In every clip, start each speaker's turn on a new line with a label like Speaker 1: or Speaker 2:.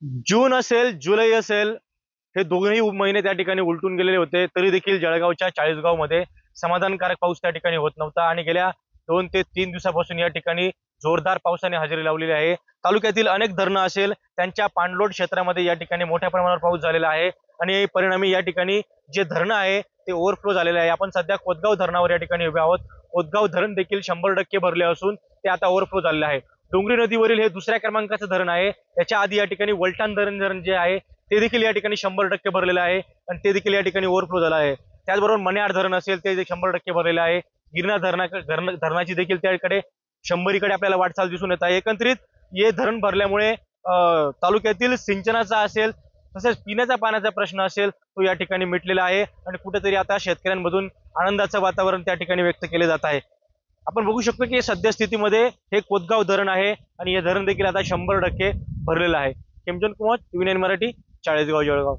Speaker 1: जून असेल, जुलै असेल, हे दोन्ही महिने त्या ठिकाणी उलटून गेलेले होते. तरी देखील जळगावच्या चाळीसगावमध्ये समाधानकारक पाऊस त्या ठिकाणी होत नव्हता आणि गेल्या 2 ते 3 दिवसापासून या ठिकाणी जोरदार पावसाने हजेरी लावलेली आहे. तालुक्यातील अनेक धरणं असेल, त्यांच्या पाणलोट क्षेत्रामध्ये या ठिकाणी मोठ्या प्रमाणावर पाऊस झालेला आहे आणि परिणामी या ठिकाणी जे धरणं आहे ते ओव्हरफ्लो झालेले आहे. आपण सध्या कोतगाव धरणावर या ठिकाणी उभे आहोत. कोतगाव धरण देखील 100% भरले असून ते आता ओव्हरफ्लो झालेले आहे. डोंगरी नदीवरील हे दुसऱ्या क्रमांकाचं धरण आहे. त्याच्या आधी या ठिकाणी वलठाण धरण जे आहे ते देखील या ठिकाणी 100% भरलेलं आहे आणि ते देखील या ठिकाणी ओव्हरफ्लो झालं आहे. त्याचबरोबर मन्याड धरण असेल ते 100% भरलेलं आहे. गिरणा धरणाची देखील त्याकडे 100कडे आपल्याला वाटचाल दिसून येत आहे. एकंदरीत हे धरण भरल्यामुळे तालुक्यातील सिंचनाचा असेल तसेच पिण्याच्या पाण्याचा प्रश्न असेल तो या ठिकाणी मिटलेला आहे आणि कुठेतरी आता शेतकऱ्यांमधून आनंदाचं वातावरण त्या ठिकाणी व्यक्त केले जात आहे. आपण बघू शकतो की सद्यस्थितीमध्ये हे कोतगाव धरण आहे आणि हे धरण देखील आता 100% भरलेलं आहे. केमचंद कुमार, TV9 मराठी, चाळीसगाव, जळगाव.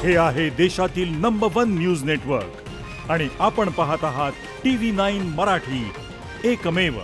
Speaker 2: हे आहे देशातील नंबर 1 न्यूज नेटवर्क आणि आपण पाहत आहात TV9 मराठी, एकमेव.